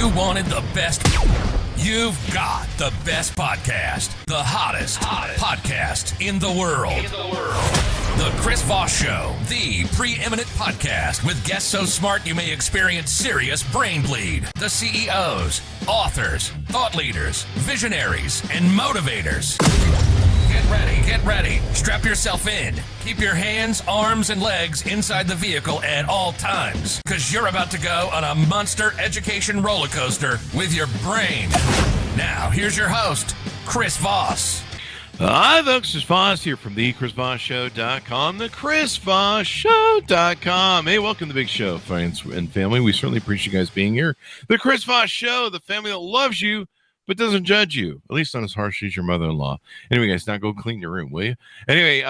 You wanted the best. You've got the best podcast, the hottest podcast in the world. The Chris Voss Show, the preeminent podcast with guests so smart you may experience serious brain bleed. The CEOs, authors, thought leaders, visionaries, and motivators. Get ready. Strap yourself in. Keep your hands, arms, and legs inside the vehicle at all times, because you're about to go on a monster education roller coaster with your brain. Now, here's your host, Chris Voss. Hi, folks. Chris Voss here from the ChrisVossShow.com, the ChrisVossShow.com. Hey, welcome to the big show, friends and family. We certainly appreciate you guys being here. The Chris Voss Show, the family that loves you, but doesn't judge you, at least not as harsh as your mother-in-law. Anyway, guys, now go clean your room, will you? Anyway,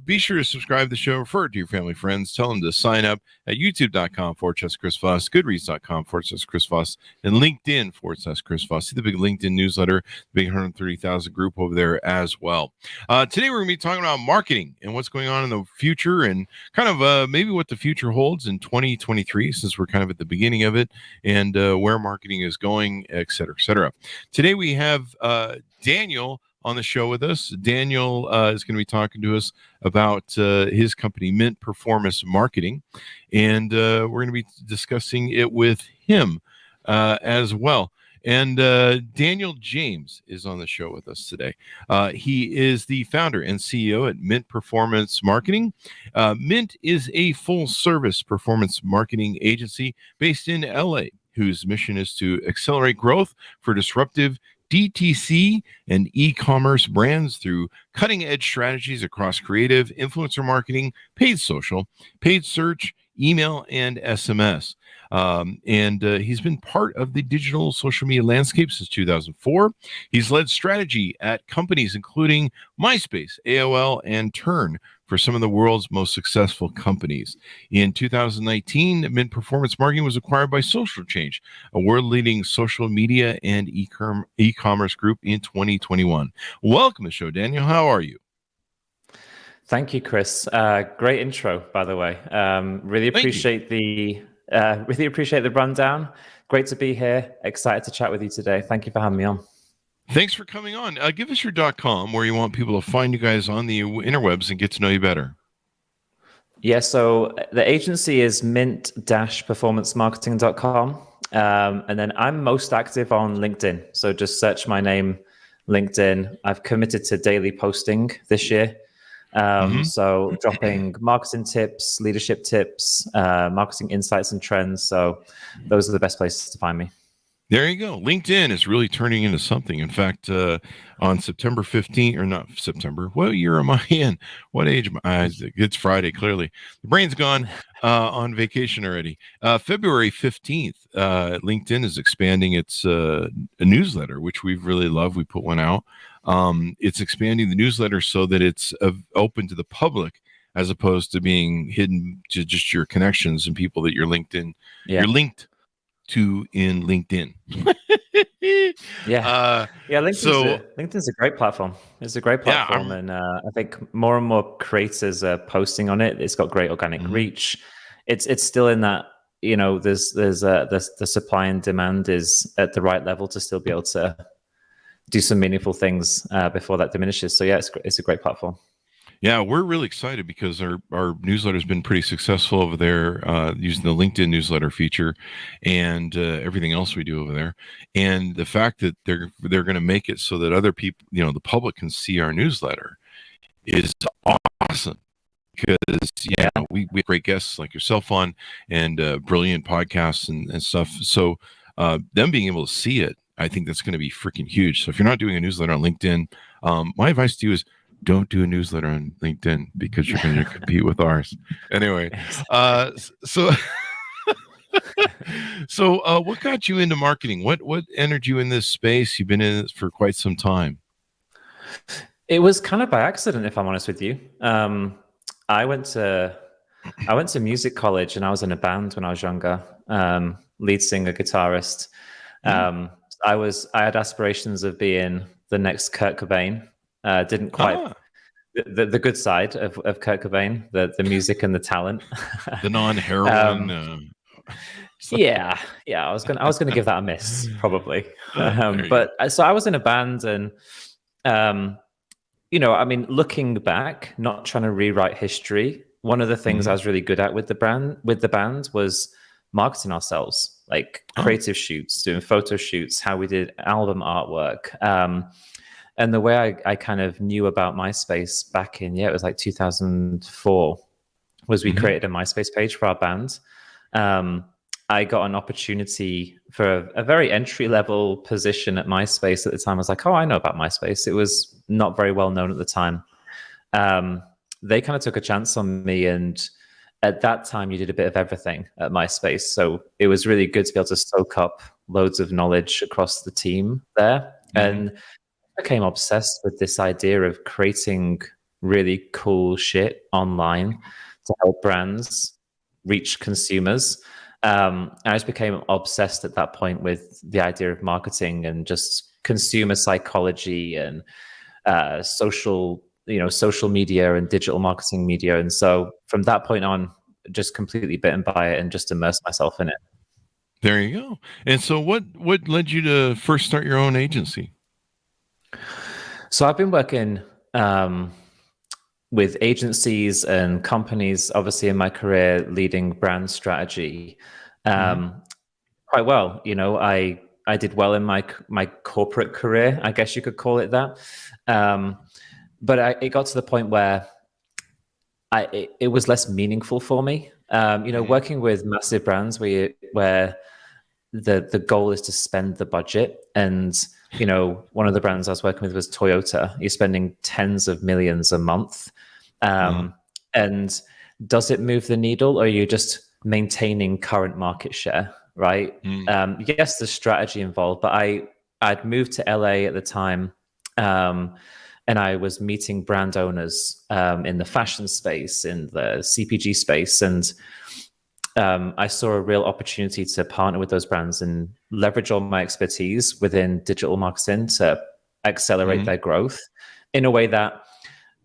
be sure to subscribe to the show, refer it to your family, friends, tell them to sign up at youtube.com/Chris Voss, goodreads.com/Chris Voss, and LinkedIn/Chris Voss. See the big LinkedIn newsletter, the big 130,000 group over there as well. Today, we're going to be talking about marketing and what's going on in the future and kind of maybe what the future holds in 2023, since we're kind of at the beginning of it, and where marketing is going, et cetera, et cetera. Today we have Daniel on the show with us. Daniel is going to be talking to us about his company, Mint Performance Marketing, and we're going to be discussing it with him as well. And Daniel James is on the show with us today. He is the founder and CEO at Mint Performance Marketing. Mint is a full-service performance marketing agency based in LA, whose mission is to accelerate growth for disruptive DTC and e-commerce brands through cutting-edge strategies across creative, influencer marketing, paid social, paid search, email, and SMS. He's been part of the digital social media landscape since 2004. He's led strategy at companies including MySpace, AOL, and Turn for some of the world's most successful companies. In 2019, Mint Performance Marketing was acquired by Social Change, a world-leading social media and e-commerce group in 2021. Welcome to the show, Daniel. How are you? Thank you, Chris. Great intro, by the way. Really appreciate the rundown. Great to be here. Excited to chat with you today. Thank you for having me on. Thanks for coming on. Give us your .com, where you want people to find you guys on the interwebs and get to know you better. Yeah, so the agency is mint-performancemarketing.com. And then I'm most active on LinkedIn. So just search my name, LinkedIn. I've committed to daily posting this year. So dropping marketing tips, leadership tips, marketing insights and trends. So those are the best places to find me. There you go. LinkedIn is really turning into something. In fact, on September 15th, or not September, what year am I in? What age am I? It's Friday, clearly. The brain's gone on vacation already. February 15th, LinkedIn is expanding its a newsletter, which we've really loved. We put one out. It's expanding the newsletter so that it's open to the public, as opposed to being hidden to just your connections and people that you're linked to in LinkedIn. LinkedIn's a great platform. It's a great platform, and I think more and more creators are posting on it. It's got great organic reach. It's still in that, there's the supply and demand is at the right level to still be able to do some meaningful things before that diminishes. So yeah, it's a great platform. Yeah, we're really excited because our newsletter has been pretty successful over there, using the LinkedIn newsletter feature and everything else we do over there. And the fact that they're going to make it so that other people, the public can see our newsletter is awesome. Because we have great guests like yourself on, and brilliant podcasts and stuff. So them being able to see it, I think that's going to be freaking huge. So if you're not doing a newsletter on LinkedIn, my advice to you is don't do a newsletter on LinkedIn, because you're going to compete with ours. Anyway, so what got you into marketing? What entered you in this space? You've been in it for quite some time. It was kind of by accident, if I'm honest with you. I went to music college, and I was in a band when I was younger, lead singer, guitarist. I had aspirations of being the next Kurt Cobain. Didn't quite the good side of Kurt Cobain, the music and the talent, the non-heroin. Yeah. I was gonna give that a miss probably. So I was in a band, and I mean, looking back, not trying to rewrite history, one of the things I was really good at with the band was marketing ourselves, like creative shoots, doing photo shoots, how we did album artwork. And the way I kind of knew about MySpace back in, it was like 2004, was we created a MySpace page for our band. I got an opportunity for a very entry-level position at MySpace at the time. I was like, oh, I know about MySpace. It was not very well known at the time. They kind of took a chance on me, and at that time, you did a bit of everything at MySpace. So it was really good to be able to soak up loads of knowledge across the team there. And I became obsessed with this idea of creating really cool shit online to help brands reach consumers. I just became obsessed at that point with the idea of marketing and just consumer psychology and social media and digital marketing media. And so from that point on, just completely bitten by it and just immersed myself in it. There you go. And so what led you to first start your own agency? So I've been working with agencies and companies, obviously in my career, leading brand strategy quite well. I did well in my corporate career, I guess you could call it that. But it got to the point where it was less meaningful for me. Working with massive brands where the goal is to spend the budget. And, one of the brands I was working with was Toyota. You're spending tens of millions a month. And does it move the needle, or are you just maintaining current market share, right? Yes, there's strategy involved, but I'd moved to LA at the time, and I was meeting brand owners in the fashion space, in the CPG space, and I saw a real opportunity to partner with those brands and leverage all my expertise within digital marketing to accelerate their growth in a way that,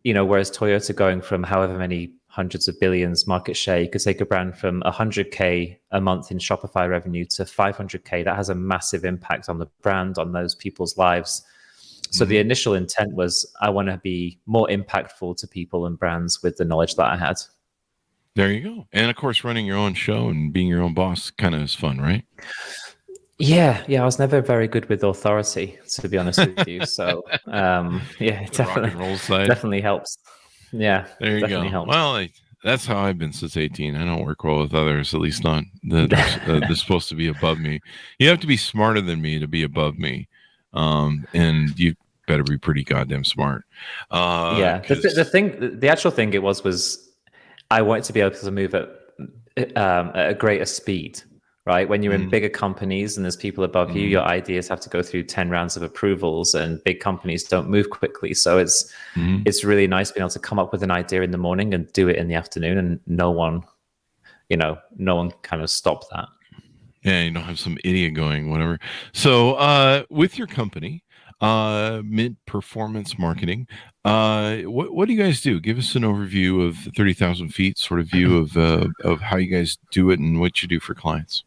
whereas Toyota going from however many hundreds of billions market share, you could take a brand from 100K a month in Shopify revenue to 500K. That has a massive impact on the brand, on those people's lives. So the initial intent was, I want to be more impactful to people and brands with the knowledge that I had. There you go. And of course, running your own show and being your own boss kind of is fun, right? Yeah. I was never very good with authority, to be honest with you. So, it definitely helps. Yeah, there you go. Helps. Well, that's how I've been since 18. I don't work well with others, at least not they're supposed to be above me. You have to be smarter than me to be above me, and you better be pretty goddamn smart. The actual thing it was I wanted to be able to move at a greater speed. Right? When you're in bigger companies and there's people above you, your ideas have to go through 10 rounds of approvals, and big companies don't move quickly. So it's really nice being able to come up with an idea in the morning and do it in the afternoon, and no one kind of stop that. Yeah, you don't have some idiot going, whatever. So with your company, Mid Performance Marketing, what do you guys do? Give us an overview of 30,000 feet sort of view of how you guys do it and what you do for clients.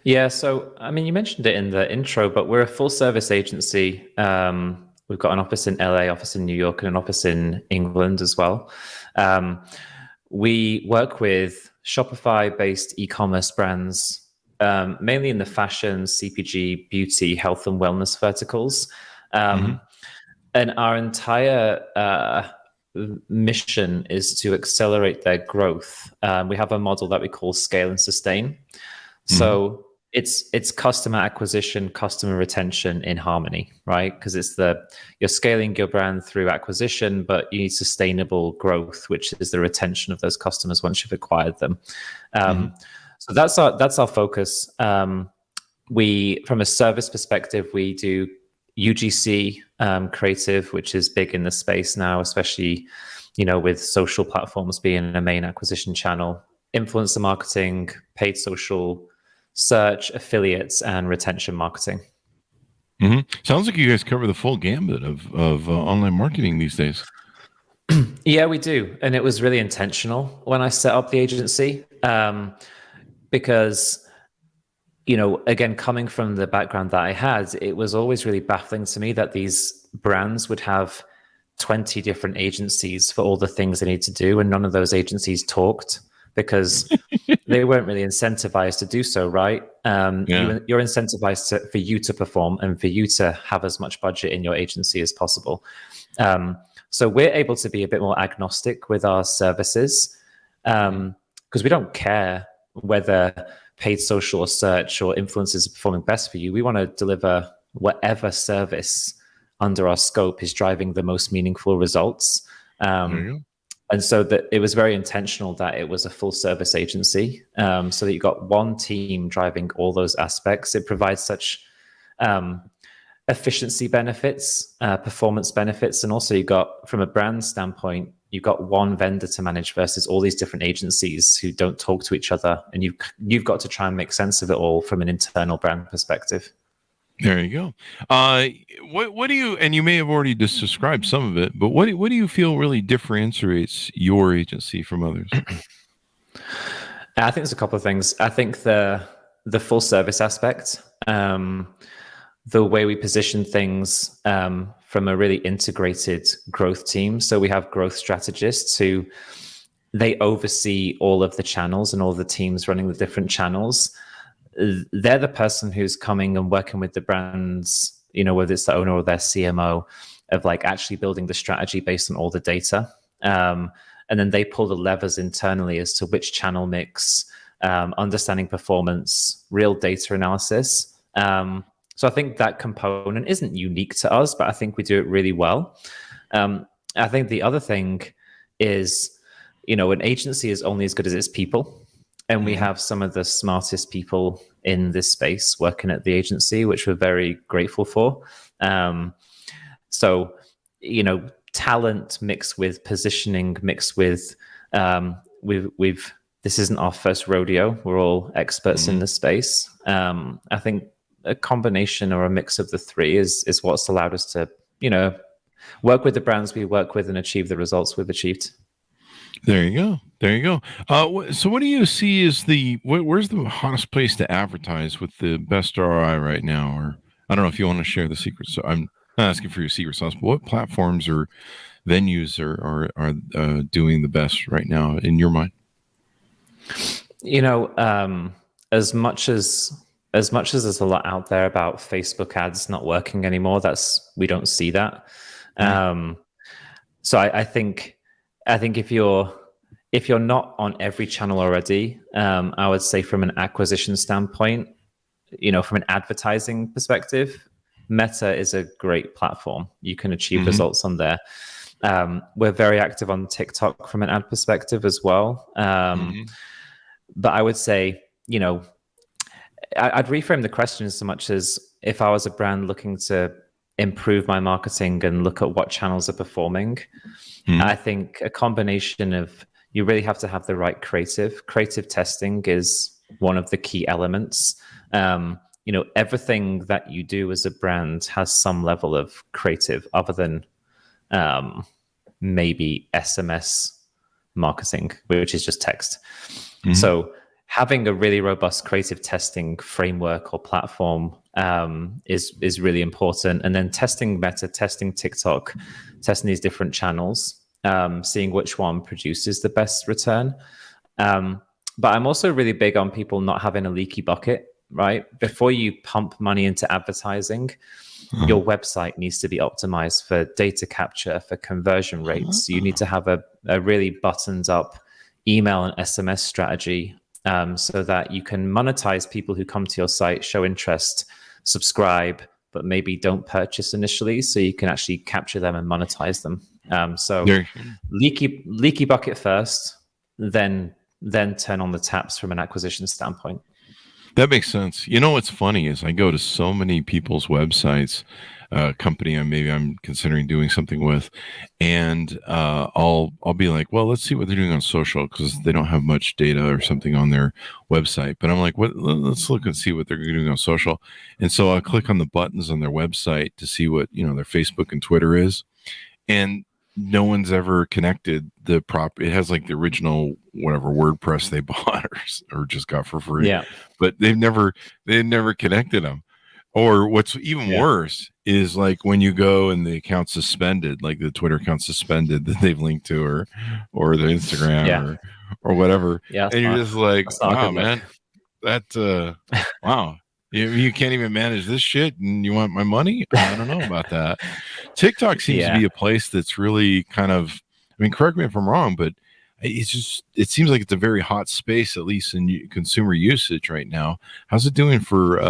Yeah, so I mean, you mentioned it in the intro, but we're a full service agency. We've got an office in LA, office in New York, and an office in England as well. We work with Shopify-based e-commerce brands, mainly in the fashion, CPG, beauty, health, and wellness verticals. And our entire mission is to accelerate their growth. We have a model that we call scale and sustain. So it's customer acquisition, customer retention in harmony, right? Because you're scaling your brand through acquisition, but you need sustainable growth, which is the retention of those customers once you've acquired them. So that's our focus. From a service perspective, we do UGC creative, which is big in the space now, especially with social platforms being a main acquisition channel, influencer marketing, paid social, search, affiliates, and retention marketing. Sounds like you guys cover the full gambit of online marketing these days. Yeah, we do. And it was really intentional when I set up the agency, because again, coming from the background that I had, it was always really baffling to me that these brands would have 20 different agencies for all the things they need to do, and none of those agencies talked because they weren't really incentivized to do so, right? You're incentivized for you to perform and for you to have as much budget in your agency as possible. So we're able to be a bit more agnostic with our services because we don't care whether paid social or search or influencers are performing best for you. We want to deliver whatever service under our scope is driving the most meaningful results. And so that it was very intentional that it was a full service agency, so that you got one team driving all those aspects. It provides such efficiency benefits, performance benefits, and also you got, from a brand standpoint, you've got one vendor to manage versus all these different agencies who don't talk to each other, and you've got to try and make sense of it all from an internal brand perspective. There you go. What do you, and you may have already just described some of it, but what do you feel really differentiates your agency from others? I think there's a couple of things. I think the full service aspect, the way we position things from a really integrated growth team. So we have growth strategists who they oversee all of the channels and all the teams running the different channels. They're the person who's coming and working with the brands, whether it's the owner or their CMO, of like actually building the strategy based on all the data. And then they pull the levers internally as to which channel mix, understanding performance, real data analysis. So I think that component isn't unique to us, but I think we do it really well. I think the other thing is, an agency is only as good as its people. And we have some of the smartest people in this space working at the agency, which we're very grateful for. So, talent mixed with positioning, mixed with, this isn't our first rodeo. We're all experts in this space. I think a combination or a mix of the three is what's allowed us to, work with the brands we work with and achieve the results we've achieved. There you go. So what do you see as where's the hottest place to advertise with the best ROI right now? Or I don't know if you want to share the secrets. So I'm not asking for your secret sauce, but what platforms or venues are doing the best right now in your mind? As much as there's a lot out there about Facebook ads not working anymore, we don't see that. So I think if you're not on every channel already, I would say from an acquisition standpoint, from an advertising perspective, Meta is a great platform. You can achieve results on there. We're very active on TikTok from an ad perspective as well. But I would say, I'd reframe the question so much as if I was a brand looking to improve my marketing and look at what channels are performing, I think a combination of, you really have to have the right creative testing is one of the key elements. Everything that you do as a brand has some level of creative other than maybe SMS marketing, which is just text. So having a really robust creative testing framework or platform is really important. And then testing Meta, testing TikTok, testing these different channels, seeing which one produces the best return. But I'm also really big on people not having a leaky bucket, right? Before you pump money into advertising, your website needs to be optimized for data capture, for conversion rates. You need to have a really buttoned up email and SMS strategy, so that you can monetize people who come to your site, show interest, subscribe, but maybe don't purchase initially, so you can actually capture them and monetize them. So leaky bucket first, then turn on the taps from an acquisition standpoint. That makes sense. What's funny is I go to so many people's websites, company I'm considering doing something with, and I'll be like, well, let's see what they're doing on social, because they don't have much data or something on their website. But I'm like, let's look and see what they're doing on social. And so I'll click on the buttons on their website to see what their Facebook and Twitter is. And no one's ever connected the prop. It has like the original whatever WordPress they bought or just got for free. Yeah. But they've never connected them. Or what's even worse is like when you go and the account's suspended, like the Twitter account suspended that they've linked to, or the Instagram or whatever. Yeah, and you're just like, wow, man, that wow. You can't even manage this shit and you want my money? I don't know about that. TikTok seems to be a place that's really kind of, I mean, correct me if I'm wrong, but it seems like it's a very hot space, at least in consumer usage right now. How's it doing for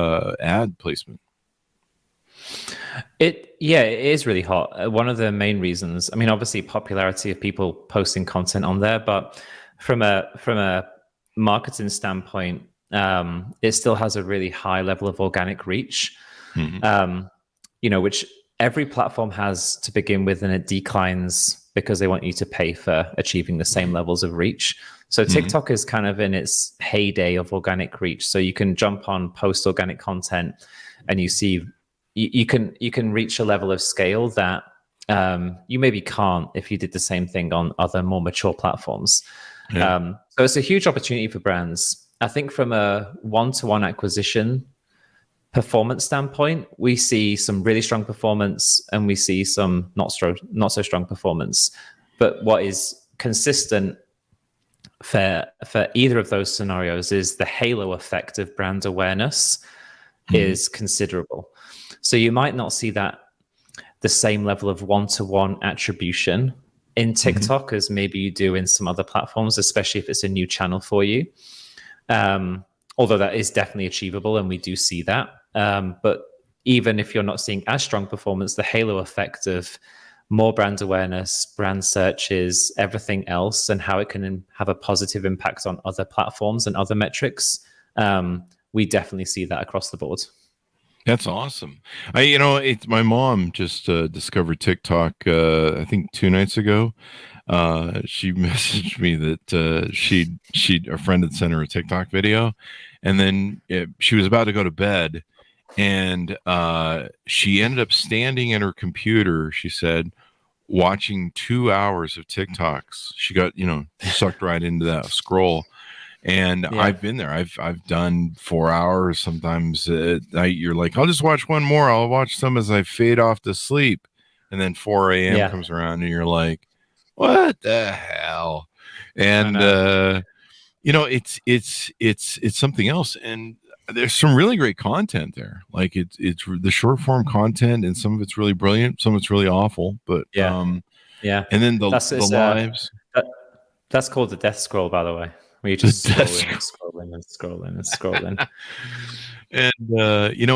ad placement? It is really hot. One of the main reasons, I mean, obviously popularity of people posting content on there, but from a marketing standpoint, it still has a really high level of organic reach, which every platform has to begin with, and it declines because they want you to pay for achieving the same levels of reach. So TikTok is kind of in its heyday of organic reach. So you can jump on, post organic content, and you see you can reach a level of scale that you maybe can't if you did the same thing on other more mature platforms. So it's a huge opportunity for brands. I think from a one-to-one acquisition performance standpoint, we see some really strong performance and we see some not so strong performance. But what is consistent for either of those scenarios is the halo effect of brand awareness is considerable. So you might not see that the same level of one-to-one attribution in TikTok as maybe you do in some other platforms, especially if it's a new channel for you. Although that is definitely achievable and we do see that. But even if you're not seeing as strong performance, the halo effect of more brand awareness, brand searches, everything else, and how it can have a positive impact on other platforms and other metrics, we definitely see that across the board. That's awesome. My mom just discovered TikTok, I think 2 nights ago. She messaged me that a friend had sent her a TikTok video, and then she was about to go to bed, and she ended up standing at her computer, she said, watching 2 hours of TikToks. She got, sucked right into that scroll. And I've been there. I've done 4 hours. Sometimes at night you're like, I'll just watch one more. I'll watch some as I fade off to sleep. And then 4 a.m. comes around and you're like, what the hell? And it's something else. And there's some really great content there. Like it's the short form content, and some of it's really brilliant, some of it's really awful. But and then the lives. That's called the death scroll, by the way. Where you just scrolling and scrolling. And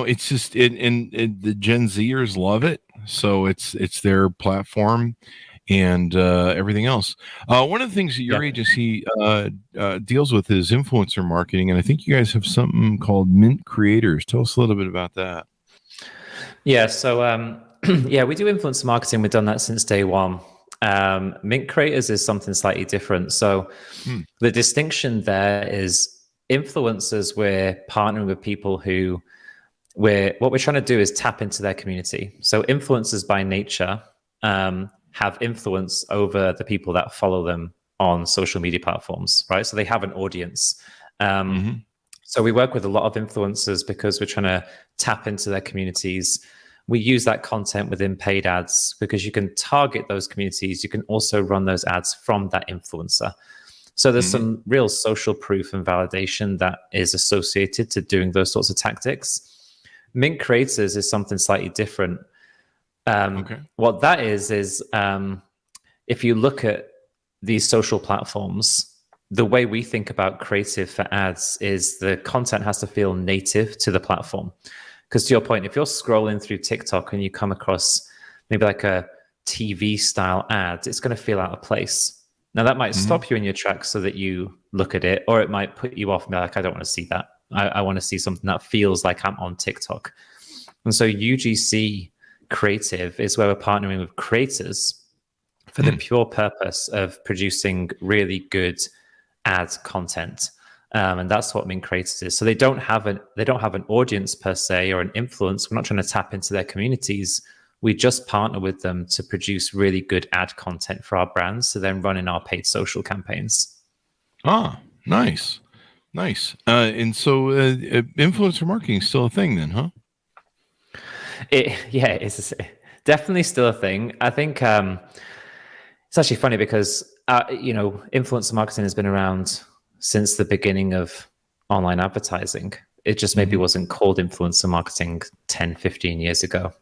it's just and the Gen Zers love it, so it's their platform and everything else. One of the things that your agency deals with is influencer marketing, and I think you guys have something called Mint Creators. Tell us a little bit about that. Yeah, so we do influencer marketing. We've done that since day one. Mint Creators is something slightly different. So the distinction there is influencers, we're partnering with people who what we're trying to do is tap into their community. So influencers by nature have influence over the people that follow them on social media platforms, right? So they have an audience. So we work with a lot of influencers because we're trying to tap into their communities. We use that content within paid ads because you can target those communities. You can also run those ads from that influencer. So there's some real social proof and validation that is associated to doing those sorts of tactics. Mint Creators is something slightly different. What that is if you look at these social platforms, the way we think about creative for ads is the content has to feel native to the platform. Because to your point, if you're scrolling through TikTok and you come across maybe like a TV style ad, it's going to feel out of place. Now that might stop you in your tracks so that you look at it, or it might put you off and be like, I don't want to see that. I want to see something that feels like I'm on TikTok. And so UGC Creative is where we're partnering with creators for the pure purpose of producing really good ad content. And that's what Mint Creators is. So they don't have an audience per se or an influence. We're not trying to tap into their communities. we just partner with them to produce really good ad content for our brands to then run in our paid social campaigns. Ah, nice. And so influencer marketing is still a thing then, huh? It's definitely still a thing. I think it's actually funny because, influencer marketing has been around since the beginning of online advertising. It just maybe wasn't called influencer marketing 10, 15 years ago.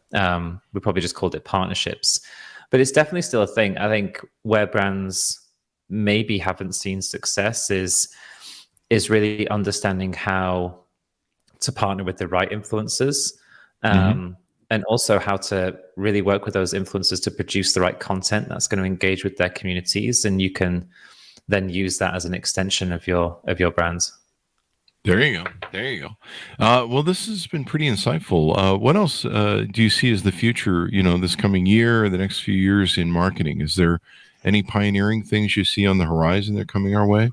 We probably just called it partnerships. But it's definitely still a thing. I think where brands maybe haven't seen success is really understanding how to partner with the right influencers, and also how to really work with those influencers to produce the right content that's going to engage with their communities, and you can then use that as an extension of your brands. There you go. Well, this has been pretty insightful. What else do you see as the future, this coming year or the next few years in marketing? Is there any pioneering things you see on the horizon that are coming our way?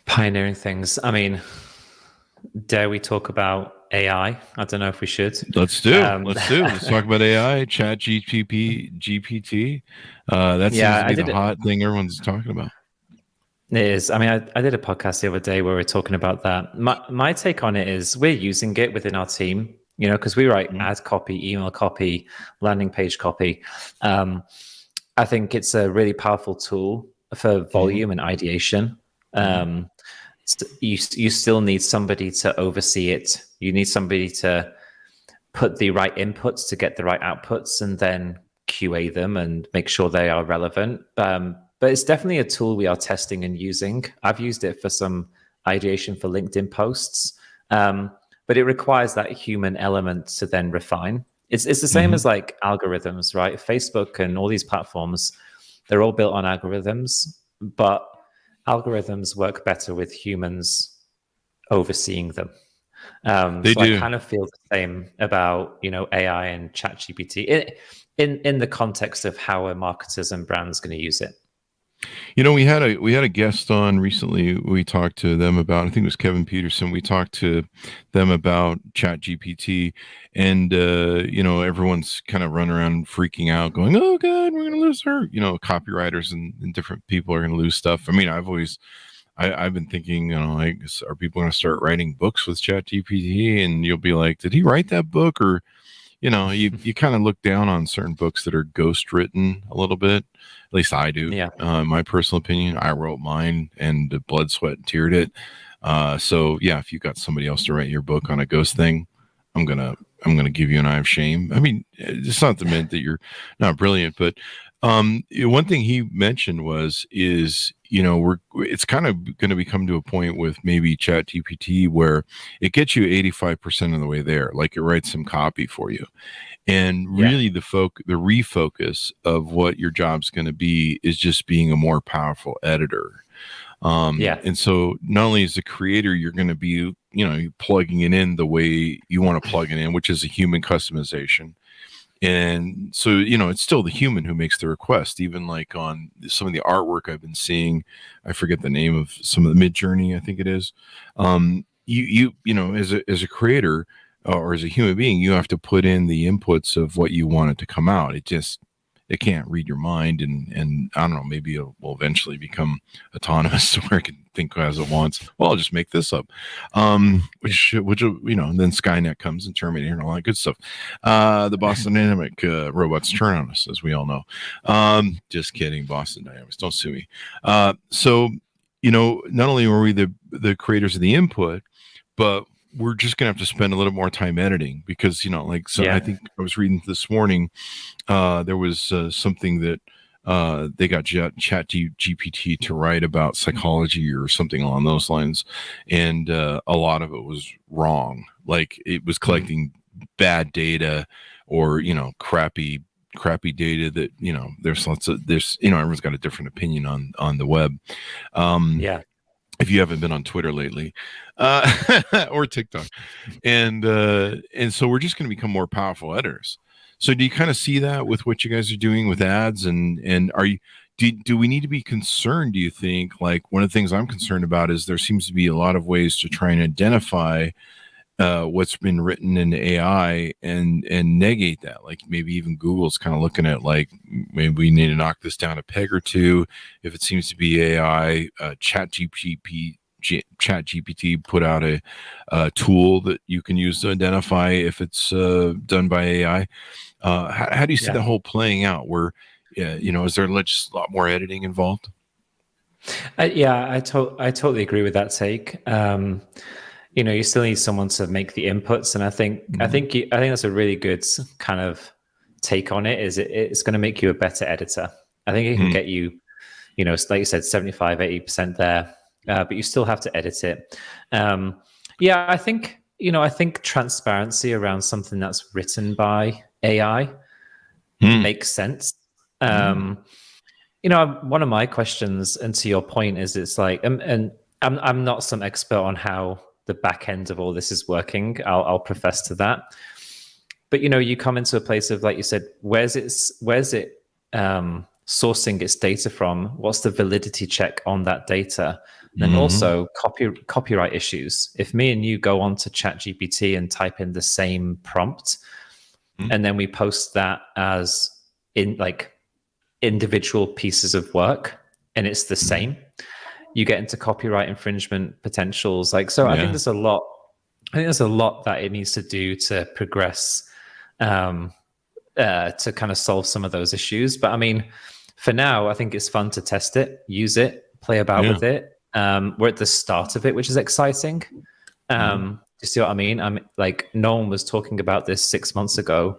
Pioneering things. I mean, dare we talk about AI? I don't know if we should. Let's do. Let's talk about AI, Chat GPT. That seems to be the hot thing everyone's talking about. It is. I mean, I did a podcast the other day where we were talking about that. My take on it is we're using it within our team, because we write ad copy, email copy, landing page copy. I think it's a really powerful tool for volume and ideation. You still need somebody to oversee it. You need somebody to put the right inputs to get the right outputs and then QA them and make sure they are relevant. But it's definitely a tool we are testing and using. I've used it for some ideation for LinkedIn posts, but it requires that human element to then refine. It's the same as like algorithms, right? Facebook and all these platforms, they're all built on algorithms, but algorithms work better with humans overseeing them. They do. I kind of feel the same about AI and ChatGPT in the context of how are marketers and brands going to use it. We had a guest on recently. We talked to them about, I think it was Kevin Peterson. We talked to them about Chat GPT, and everyone's kind of running around freaking out, going, "Oh God, we're going to lose her." Copywriters and different people are going to lose stuff. I mean, I've been thinking, are people going to start writing books with Chat GPT? And you'll be like, did he write that book? Or you kind of look down on certain books that are ghost written a little bit. At least I do. Yeah. My personal opinion, I wrote mine and blood, sweat, and teared it. So yeah, if you got somebody else to write your book on a ghost thing, I'm gonna give you an eye of shame. I mean, it's not meant that you're not brilliant, but one thing he mentioned is it's kind of going to become to a point with maybe Chat GPT where it gets you 85% of the way there, like it writes some copy for you, and really the refocus of what your job's going to be is just being a more powerful editor. And so not only as a creator, you're going to be plugging it in the way you want to plug it in, which is a human customization. And so, it's still the human who makes the request, even like on some of the artwork I've been seeing. I forget the name of some of the Mid-Journey, I think it is. As a creator or as a human being, you have to put in the inputs of what you want it to come out. It can't read your mind, and I don't know, maybe it will eventually become autonomous to where it can think as it wants. Well, I'll just make this up, which then Skynet comes and Terminator and all that good stuff. The Boston Dynamic robots turn on us, as we all know. Just kidding, Boston Dynamics, don't sue me. So not only are we the creators of the input, but we're just gonna have to spend a little more time editing because I think I was reading this morning there was something that they got Chat GPT to write about psychology or something along those lines, and a lot of it was wrong. Like it was collecting bad data or crappy data that there's everyone's got a different opinion on the web. If you haven't been on Twitter lately, or TikTok, and so we're just going to become more powerful editors. So do you kind of see that with what you guys are doing with ads, and do we need to be concerned? Do you think, like, one of the things I'm concerned about is there seems to be a lot of ways to try and identify what's been written in AI and negate that. Like maybe even Google's kind of looking at like maybe we need to knock this down a peg or two. If it seems to be AI, ChatGPT put out a tool that you can use to identify if it's done by AI. How do you see the whole playing out? Where is there just a lot more editing involved? I totally agree with that take. You still need someone to make the inputs, and I think that's a really good kind of take on it. Is it's going to make you a better editor? I think it can get you, like you said, 75, 80% there, but you still have to edit it. I think transparency around something that's written by AI makes sense. One of my questions, and to your point, is it's like, and I'm not some expert on how the back end of all this is working. I'll profess to that. But you come into a place of, like you said, where's it sourcing its data from? What's the validity check on that data? And also copyright issues. If me and you go on to ChatGPT and type in the same prompt, and then we post that as in like individual pieces of work, and it's the same, you get into copyright infringement potentials. I think there's a lot. I think there's a lot that it needs to do to progress, to kind of solve some of those issues. But I mean, for now, I think it's fun to test it, use it, play about with it. We're at the start of it, which is exciting. You see what I mean? I'm like, no one was talking about this 6 months ago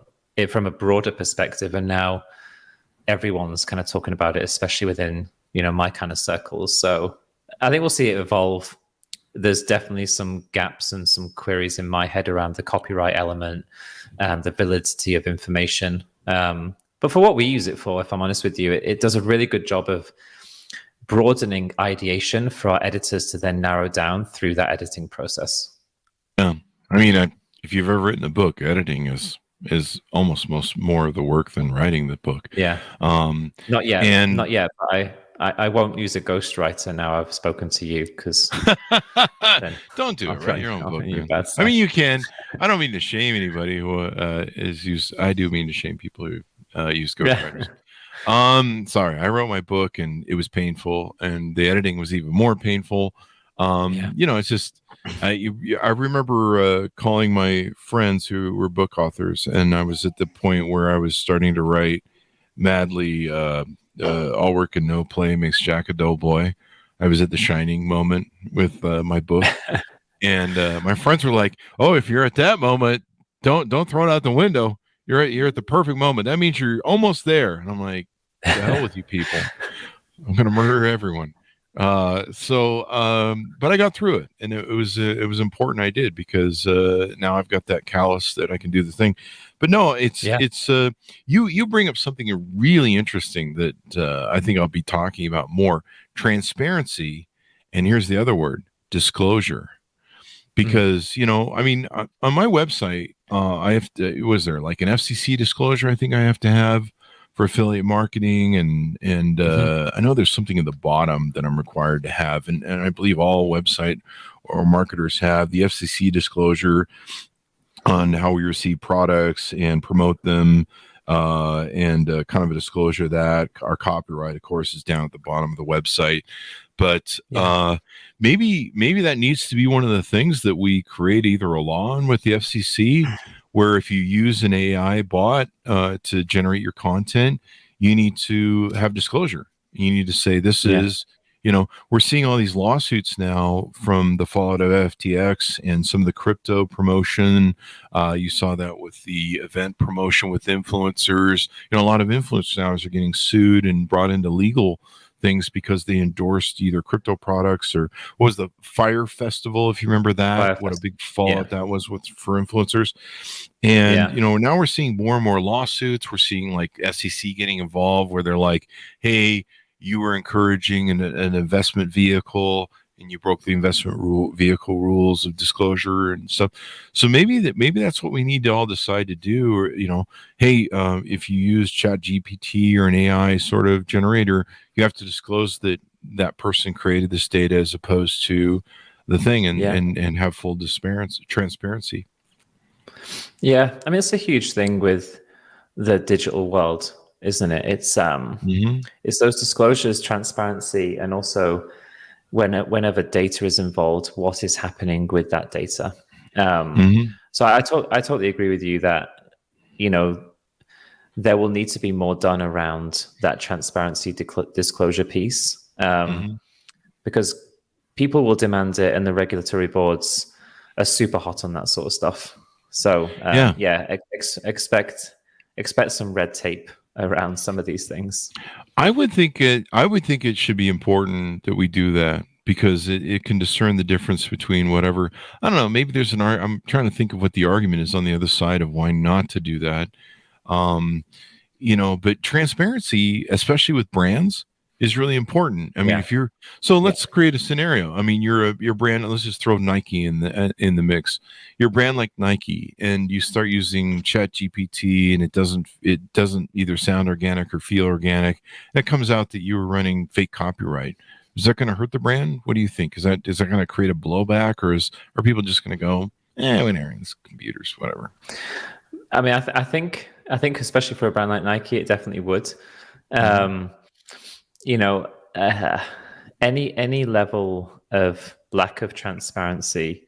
from a broader perspective, and now everyone's kind of talking about it, especially within my kind of circles. So I think we'll see it evolve. There's definitely some gaps and some queries in my head around the copyright element, the validity of information. But for what we use it for, if I'm honest with you, it does a really good job of broadening ideation for our editors to then narrow down through that editing process. Yeah. I mean, if you've ever written a book, editing is almost more of the work than writing the book. Yeah. Not yet. But I won't use a ghostwriter now I've spoken to you, because don't do it. Write your own book. I mean, you can. I don't mean to shame anybody who is used. I do mean to shame people who use ghostwriters. Sorry, I wrote my book and it was painful, and the editing was even more painful. It's just I remember calling my friends who were book authors, and I was at the point where I was starting to write madly. All work and no play makes Jack a dull boy. I was at the shining moment with my book, and my friends were like, "Oh, if you're at that moment, don't throw it out the window. You're at the perfect moment. That means you're almost there." And I'm like, "The hell with you people! I'm gonna murder everyone." But I got through it, and it was important I did, because now I've got that callus that I can do the thing. But no, it's you bring up something really interesting that I think I'll be talking about more: transparency, and here's the other word: disclosure. Because I mean, on my website, I have to. Was there like an FCC disclosure? I think I have to have for affiliate marketing, and I know there's something at the bottom that I'm required to have, and I believe all website or marketers have the FCC disclosure on how we receive products and promote them, and kind of a disclosure that our copyright, of course, is down at the bottom of the website. But maybe that needs to be one of the things that we create either a law on with the FCC, where if you use an AI bot to generate your content, you need to have disclosure. You need to say this is, we're seeing all these lawsuits now from the fallout of FTX and some of the crypto promotion. You saw that with the event promotion with influencers. A lot of influencers now are getting sued and brought into legal things because they endorsed either crypto products, or what was the Fire Festival, if you remember that, what a big fallout that was for influencers. And now we're seeing more and more lawsuits. We're seeing like SEC getting involved, where they're like, hey, you were encouraging an investment vehicle and you broke the investment vehicle rules of disclosure and stuff. So maybe that's what we need to all decide to do. Or, hey, if you use ChatGPT or an AI sort of generator, you have to disclose that person created this data, as opposed to the thing and have full transparency. Yeah, I mean, it's a huge thing with the digital world, isn't it? It's it's those disclosures, transparency, and also whenever data is involved, what is happening with that data. So I totally agree with you that, you know, there will need to be more done around that transparency disclosure piece, because people will demand it, and the regulatory boards are super hot on that sort of stuff. So expect some red tape around some of these things. I would think it should be important that we do that, because it can discern the difference between whatever. I don't know. Maybe there's I'm trying to think of what the argument is on the other side of why not to do that. You know, but transparency, especially with brands, is really important. I mean, let's create a scenario. I mean, you're brand. Let's just throw Nike in the mix. Your brand like Nike, and you start using ChatGPT, and it doesn't either sound organic or feel organic. And it comes out that you were running fake copyright. Is that going to hurt the brand? What do you think? Is that going to create a blowback, or are people just going to go, whatever, it's computers, whatever? I mean, I think especially for a brand like Nike, it definitely would. You know, any level of lack of transparency,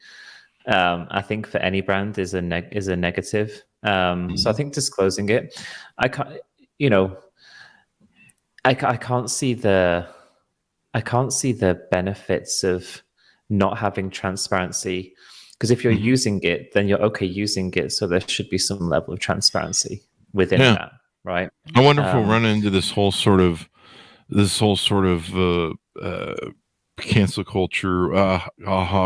I think for any brand is a negative. So I think disclosing it, I can't see the benefits of not having transparency, because if you're using it, then you're okay using it. So there should be some level of transparency within that, right? I wonder if we'll run into this whole sort of cancel culture,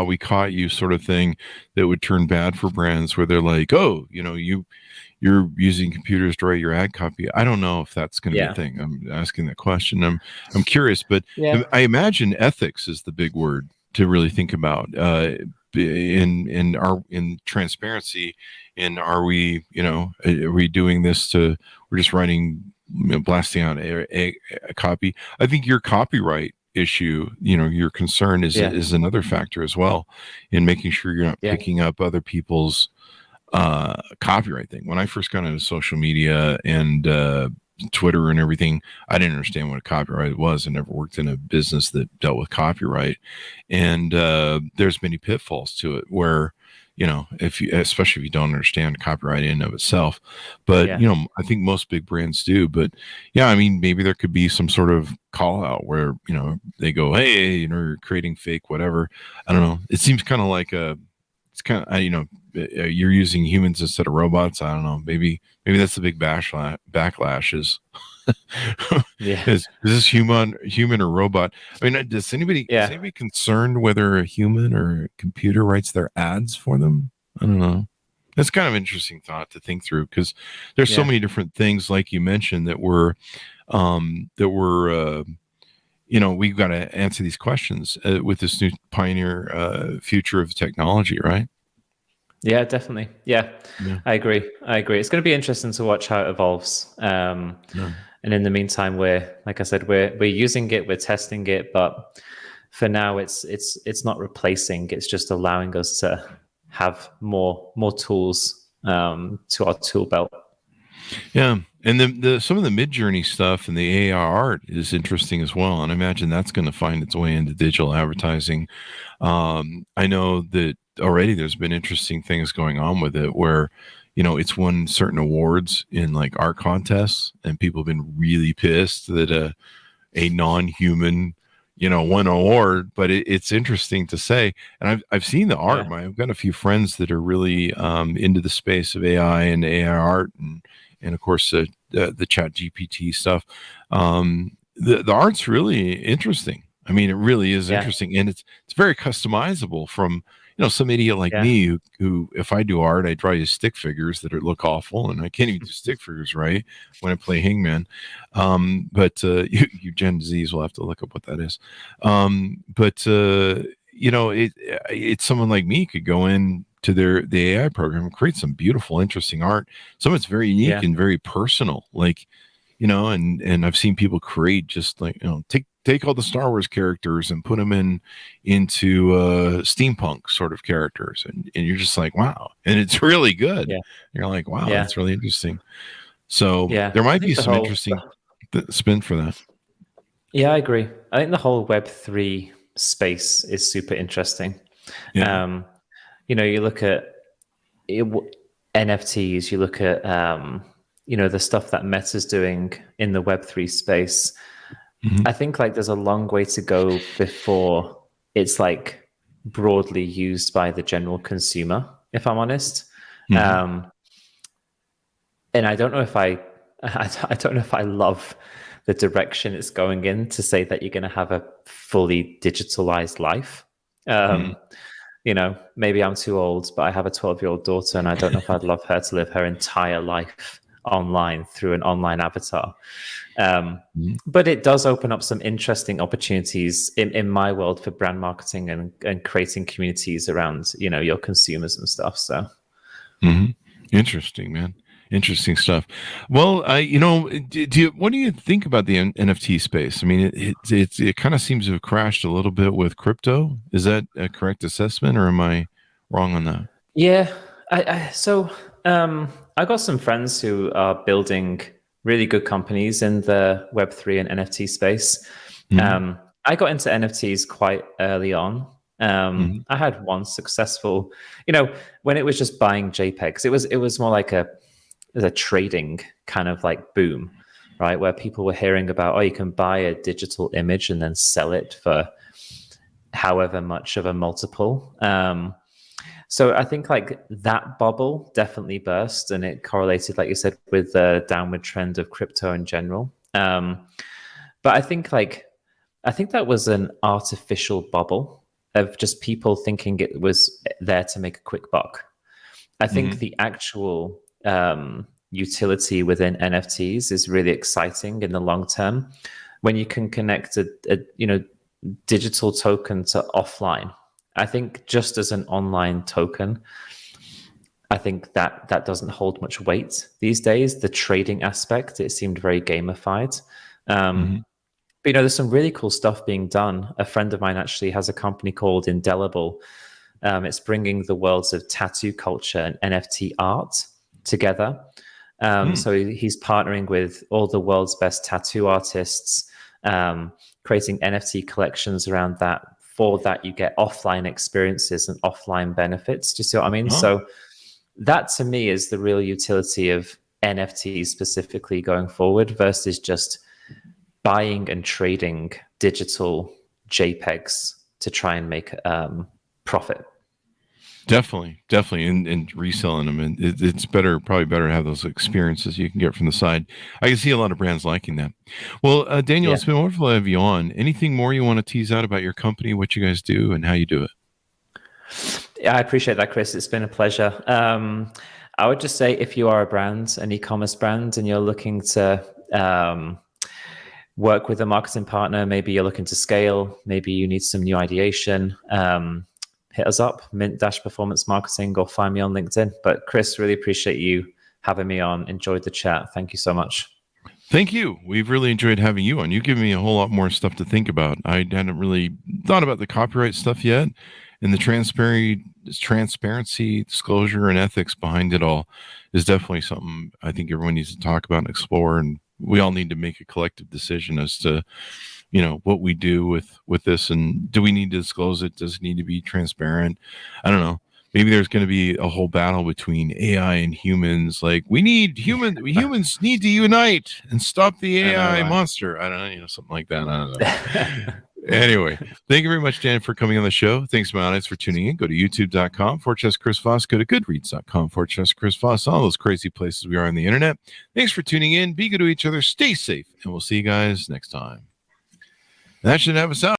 we caught you sort of thing that would turn bad for brands, where they're like, oh, you know, you're using computers to write your ad copy. I don't know if that's going to be a thing. I'm asking that question. I'm curious, but I imagine ethics is the big word to really think about in transparency. And are we doing this we're just writing, blasting out a copy? I think your copyright issue, your concern is another factor as well, in making sure you're not picking up other people's copyright thing. When I first got into social media and Twitter and everything, I didn't understand what a copyright was. I never worked in a business that dealt with copyright, and there's many pitfalls to it where, especially if you don't understand copyright in and of itself. But I think most big brands do. But I mean, maybe there could be some sort of call out where they go, hey, you're creating fake whatever. I don't know. It seems kind of like you're using humans instead of robots. I don't know. Maybe that's the big backlash is. Is this human or robot? I mean, is anybody concerned whether a human or a computer writes their ads for them? I don't know. That's kind of an interesting thought to think through, because there's so many different things, like you mentioned, that we've got to answer these questions with this new pioneer future of technology, right? Yeah, definitely. Yeah. I agree. It's going to be interesting to watch how it evolves. And in the meantime, we're using it, we're testing it, but for now, it's not replacing. It's just allowing us to have more tools to our tool belt. Yeah, and the some of the Mid-Journey stuff and the AR art is interesting as well, and I imagine that's going to find its way into digital advertising. I know that already there's been interesting things going on with it where it's won certain awards in like art contests, and people have been really pissed that a non-human won an award. But it's interesting to say, and I've seen the art. I've got a few friends that are really into the space of AI and AR art, and of course the ChatGPT stuff. The art's really interesting. I mean, it really is interesting, and it's very customizable from some idiot like me who, if I do art, I draw you stick figures that look awful, and I can't even do stick figures right when I play Hangman. But you Gen Zs will have to look up what that is. It's someone like me could go in to the AI program and create some beautiful, interesting art. Some of it's very unique and very personal, like and I've seen people create just like take all the Star Wars characters and put them into steampunk sort of characters, and you're just like, wow, and it's really good. Yeah. You're like, wow, that's really interesting. So there might be some interesting spin for that. Yeah, I agree. I think the whole Web3 space is super interesting. Yeah. You look at NFTs, you look at the stuff that Meta's doing in the Web3 space. I think like there's a long way to go before it's like broadly used by the general consumer, if I'm honest. And I don't know if I don't know if I love the direction it's going in to say that you're going to have a fully digitalized life. Maybe I'm too old, but I have a 12-year-old daughter, and I don't know if I'd love her to live her entire life online through an online avatar. But it does open up some interesting opportunities in my world for brand marketing and creating communities around, your consumers and stuff. So interesting, man. Interesting stuff. Well, what do you think about the NFT space? I mean, it kind of seems to have crashed a little bit with crypto. Is that a correct assessment, or am I wrong on that? Yeah. I got some friends who are building really good companies in the Web3 and NFT space. I got into NFTs quite early on. I had one successful, when it was just buying JPEGs, it was more like a trading kind of like boom, right? Where people were hearing about, you can buy a digital image and then sell it for however much of a multiple. So I think like that bubble definitely burst, and it correlated, like you said, with the downward trend of crypto in general. But I think that was an artificial bubble of just people thinking it was there to make a quick buck. I think the actual utility within NFTs is really exciting in the long term when you can connect a digital token to offline. I think just as an online token, I think that doesn't hold much weight these days. The trading aspect, it seemed very gamified. But there's some really cool stuff being done. A friend of mine actually has a company called Indelible. It's bringing the worlds of tattoo culture and NFT art together. So he's partnering with all the world's best tattoo artists, creating NFT collections around that. For that, you get offline experiences and offline benefits. Do you see what I mean? So that to me is the real utility of NFTs specifically going forward versus just buying and trading digital JPEGs to try and make profit. Definitely, and reselling them, and it's probably better to have those experiences you can get from the side. I can see a lot of brands liking that. Well, Daniel, it's been wonderful to have you on. Anything more you want to tease out about your company, what you guys do, and how you do it? Yeah, I appreciate that, Chris. It's been a pleasure. I would just say if you are a brand, an e-commerce brand, and you're looking to work with a marketing partner, maybe you're looking to scale, maybe you need some new ideation, hit us up, Mint-Performance Marketing, or find me on LinkedIn. But Chris, really appreciate you having me on. Enjoyed the chat. Thank you so much. Thank you. We've really enjoyed having you on. You give me a whole lot more stuff to think about. I hadn't really thought about the copyright stuff yet, and the transparency, disclosure, and ethics behind it all is definitely something I think everyone needs to talk about and explore. And we all need to make a collective decision as to what we do with this, and do we need to disclose it? Does it need to be transparent? I don't know. Maybe there's going to be a whole battle between AI and humans. Like humans need to unite and stop the AI monster. I don't know, something like that. I don't know. Anyway, thank you very much, Dan, for coming on the show. Thanks to my audience for tuning in. Go to youtube.com/Chris Voss. Go to goodreads.com/Chris Voss. All those crazy places we are on the internet. Thanks for tuning in. Be good to each other. Stay safe, and we'll see you guys next time. That should have us out.